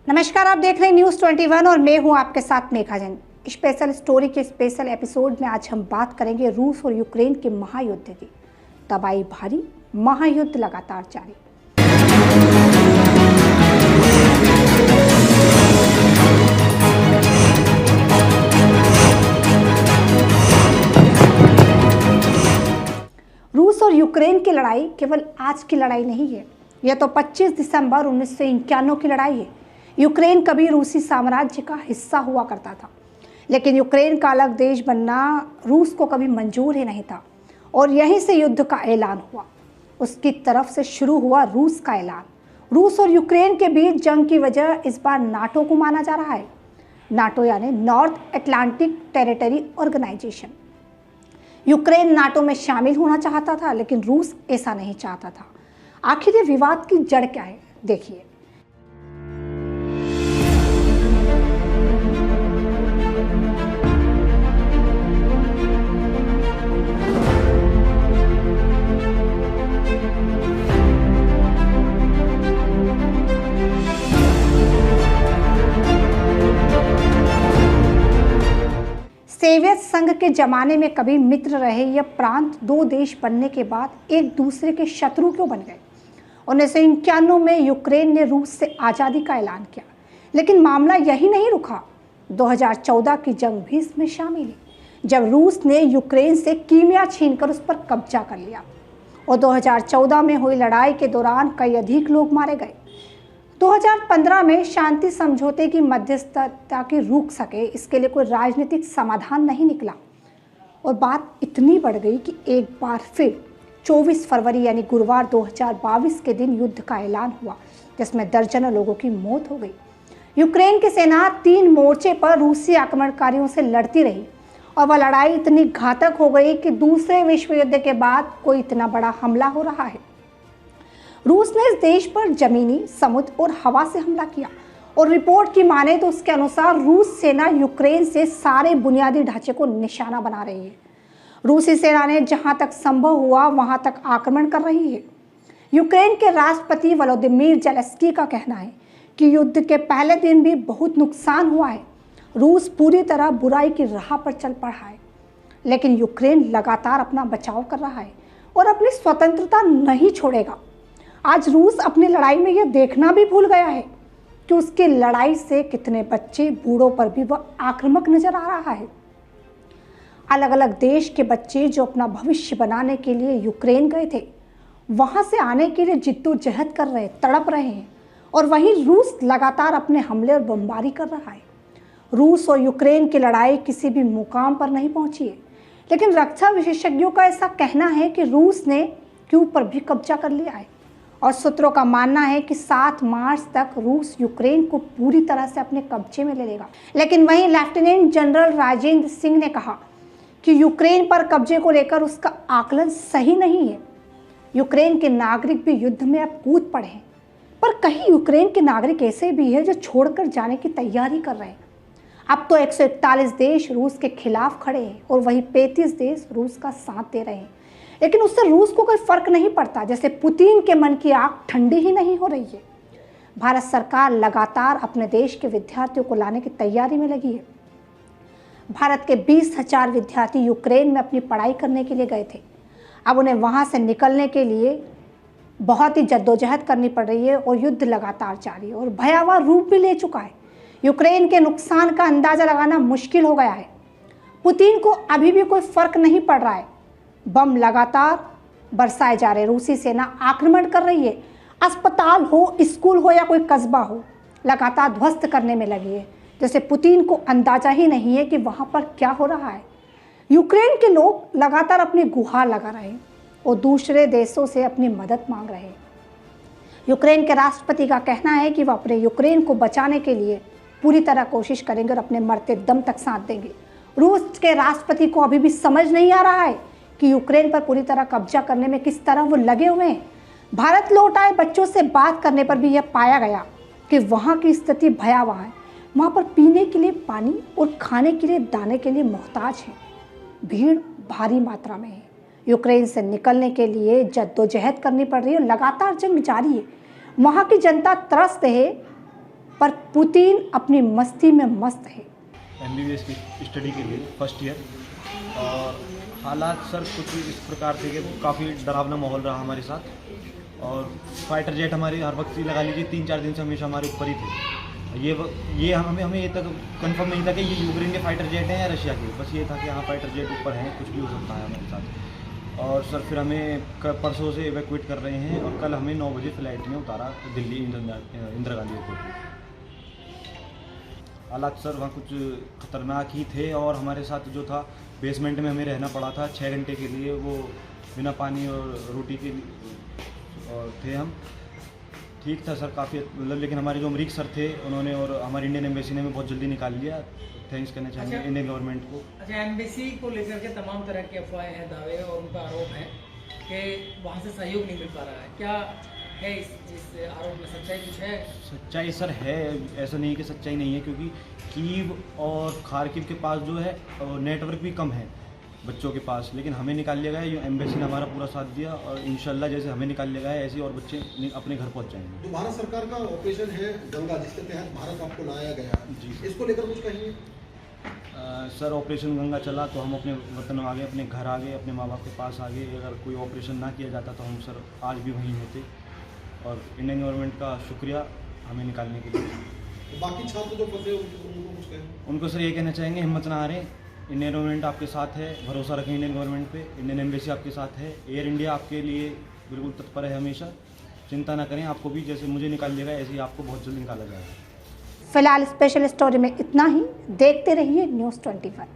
नमस्कार, आप देख रहे हैं न्यूज़ 21 और मैं हूं आपके साथ मेघा जैन। स्पेशल स्टोरी के स्पेशल एपिसोड में आज हम बात करेंगे रूस और यूक्रेन के महायुद्ध की। तबाही भारी, महायुद्ध लगातार जारी। रूस और यूक्रेन की लड़ाई केवल आज की लड़ाई नहीं है, यह तो 25 दिसंबर 1991 की लड़ाई है। यूक्रेन कभी रूसी साम्राज्य का हिस्सा हुआ करता था, लेकिन यूक्रेन का अलग देश बनना रूस को कभी मंजूर ही नहीं था और यहीं से युद्ध का ऐलान हुआ। उसकी तरफ से शुरू हुआ रूस का ऐलान। रूस और यूक्रेन के बीच जंग की वजह इस बार नाटो को माना जा रहा है। नाटो यानी North Atlantic Territory Organisation. Ukraine NATO में शामिल होना चाहता था, लेकिन रूस ऐसा नहीं चाहता था। आखिर ये विवाद की जड़ क्या है, देखिए। सोवियत संघ के जमाने में कभी मित्र रहे यह प्रांत दो देश बनने के बाद एक दूसरे के शत्रु क्यों बन गए। 1991 में यूक्रेन ने रूस से आज़ादी का ऐलान किया, लेकिन मामला यही नहीं रुका। 2014 की जंग भी इसमें शामिल है, जब रूस ने यूक्रेन से कीमिया छीनकर उस पर कब्जा कर लिया और 2014 में हुई लड़ाई के दौरान कई अधिक लोग मारे गए। 2015 में शांति समझौते की मध्यस्थता की रुक सके, इसके लिए कोई राजनीतिक समाधान नहीं निकला और बात इतनी बढ़ गई कि एक बार फिर 24 फरवरी यानी गुरुवार 2022 के दिन युद्ध का ऐलान हुआ, जिसमें दर्जनों लोगों की मौत हो गई। यूक्रेन की सेना 3 मोर्चे पर रूसी आक्रमणकारियों से लड़ती रही और वह लड़ाई इतनी घातक हो गई कि दूसरे विश्व युद्ध के बाद कोई इतना बड़ा हमला हो रहा है। रूस ने इस देश पर जमीनी, समुद्र और हवा से हमला किया और रिपोर्ट की माने तो उसके अनुसार रूस सेना यूक्रेन से सारे बुनियादी ढांचे को निशाना बना रही है। रूसी सेना ने जहां तक संभव हुआ वहां तक आक्रमण कर रही है। यूक्रेन के राष्ट्रपति वोलोदिमीर ज़ेलेंस्की का कहना है कि युद्ध के पहले दिन भी बहुत नुकसान हुआ है। रूस पूरी तरह बुराई की राह पर चल पड़ा है, लेकिन यूक्रेन लगातार अपना बचाव कर रहा है और अपनी स्वतंत्रता नहीं छोड़ेगा। आज रूस अपनी लड़ाई में यह देखना भी भूल गया है कि उसकी लड़ाई से कितने बच्चे, बूढ़ों पर भी वह आक्रामक नजर आ रहा है। अलग अलग देश के बच्चे जो अपना भविष्य बनाने के लिए यूक्रेन गए थे, वहां से आने के लिए जिद्दोजहद कर रहे, तड़प रहे हैं और वहीं रूस लगातार अपने हमले और बमबारी कर रहा है। रूस और यूक्रेन की लड़ाई किसी भी मुकाम पर नहीं पहुंची है, लेकिन रक्षा विशेषज्ञों का ऐसा कहना है कि रूस ने क्यू पर भी कब्जा कर लिया है और सूत्रों का मानना है कि 7 मार्च तक रूस यूक्रेन को पूरी तरह से अपने कब्जे में ले लेगा। लेकिन वहीं लेफ्टिनेंट जनरल राजेंद्र सिंह ने कहा कि यूक्रेन पर कब्जे को लेकर उसका आकलन सही नहीं है। यूक्रेन के नागरिक भी युद्ध में अब कूद पड़े हैं, पर कहीं यूक्रेन के नागरिक ऐसे भी हैं जो छोड़कर जाने की तैयारी कर रहे हैं। अब तो 141 देश रूस के खिलाफ खड़े हैं और वही 35 देश रूस का साथ दे रहे हैं, लेकिन उससे रूस को कोई फर्क नहीं पड़ता। जैसे पुतिन के मन की आग ठंडी ही नहीं हो रही है। भारत सरकार लगातार अपने देश के विद्यार्थियों को लाने की तैयारी में लगी है। भारत के 20,000 विद्यार्थी यूक्रेन में अपनी पढ़ाई करने के लिए गए थे। अब उन्हें वहां से निकलने के लिए बहुत ही जद्दोजहद करनी पड़ रही है और युद्ध लगातार जारी है और भयावह रूप भी ले चुका है। यूक्रेन के नुकसान का अंदाजा लगाना मुश्किल हो गया है। पुतिन को अभी भी कोई फर्क नहीं पड़ रहा है। बम लगातार बरसाए जा रहे, रूसी सेना आक्रमण कर रही है। अस्पताल हो, स्कूल हो या कोई कस्बा हो, लगातार ध्वस्त करने में लगी है। जैसे पुतिन को अंदाजा ही नहीं है कि वहां पर क्या हो रहा है। यूक्रेन के लोग लगातार अपनी गुहार लगा रहे हैं और दूसरे देशों से अपनी मदद मांग रहे हैं। यूक्रेन के राष्ट्रपति का कहना है कि वह अपने यूक्रेन को बचाने के लिए पूरी तरह कोशिश करेंगे और अपने मरते दम तक साथ देंगे। रूस के राष्ट्रपति को अभी भी समझ नहीं आ रहा है कि यूक्रेन पर पूरी तरह कब्जा करने में किस तरह वो लगे हुए हैं। भारत लौट आए बच्चों से बात करने पर भी यह पाया गया कि वहाँ की स्थिति भयावह है। वहाँ पर पीने के लिए पानी और खाने के लिए दाने के लिए मोहताज हैं। भीड़ भारी मात्रा में है। यूक्रेन से निकलने के लिए जद्दोजहद करनी पड़ रही है। लगातार जंग जारी है। वहाँ की जनता त्रस्त है पर पुतिन अपनी मस्ती में मस्त है। MBBS की स्टडी के लिए फर्स्ट ईयर, और हालात सर कुछ इस प्रकार थे कि काफ़ी डरावना माहौल रहा हमारे साथ, और फाइटर जेट हमारे हर वक्त ही लगा लीजिए 3-4 दिन से हमेशा हमारे ऊपर ही थे। ये हमें ये तक कंफर्म नहीं था कि ये यूक्रेन के फाइटर जेट हैं या रशिया के, बस ये था कि हाँ फाइटर जेट ऊपर हैं, कुछ भी हो सकता है हमारे साथ। और सर फिर हमें परसों से इवैक्यूएट कर रहे हैं, और कल हमें 9 बजे फ्लाइट में उतारा दिल्ली इंदिरा गांधी एयरपोर्ट। हालात सर वहाँ कुछ ख़तरनाक ही थे, और हमारे साथ जो था बेसमेंट में हमें रहना पड़ा था 6 घंटे के लिए, वो बिना पानी और रोटी के और थे हम। ठीक था सर काफ़ी, मतलब लेकिन हमारे जो अमरीक सर थे उन्होंने और हमारी इंडियन एम्बेसी ने हमें बहुत जल्दी निकाल लिया। थैंक्स करना चाहेंगे इंडियन गवर्नमेंट को। अच्छा, एम्बेसी को लेकर के तमाम तरह के अफवाहें हैं, दावे और उनका आरोप है कि वहाँ से सहयोग नहीं मिल पा रहा है, क्या है इस आरोप में सच्चाई कुछ है? सच्चाई सर है, ऐसा नहीं कि सच्चाई नहीं है, क्योंकि कीव और खार्किव के पास जो है नेटवर्क भी कम है बच्चों के पास, लेकिन हमें निकाल लिया गया। एम्बेसी ने हमारा पूरा साथ दिया, और इंशाल्लाह जैसे हमें निकाल लिया गया है ऐसे और बच्चे अपने घर पहुंच जाएंगे। जो भारत सरकार का ऑपरेशन है गंगा, जिसके तहत भारत आपको लाया गया जी, इसको लेकर कुछ कहिए। सर ऑपरेशन गंगा चला तो हम अपने वतन आ गए, अपने घर आ गए, अपने माँ बाप के पास आ गए। अगर कोई ऑपरेशन ना किया जाता तो हम सर आज भी वहीं होते, और इंडियन गवर्नमेंट का शुक्रिया हमें निकालने के लिए। तो बाकी छात्र जो फंसे उनको कुछ कहें। उनको सर ये कहना चाहेंगे हिम्मत ना हारें, इंडियन गवर्नमेंट आपके साथ है, भरोसा रखें इंडियन गवर्नमेंट पे, इंडियन एम्बेसी आपके साथ है, एयर इंडिया आपके लिए बिल्कुल तत्पर है हमेशा। चिंता ना करें, आपको भी जैसे मुझे निकाल लिया गया ऐसे ही आपको बहुत जल्द निकाला जाएगा। फिलहाल स्पेशल स्टोरी में इतना ही। देखते रहिए News 21।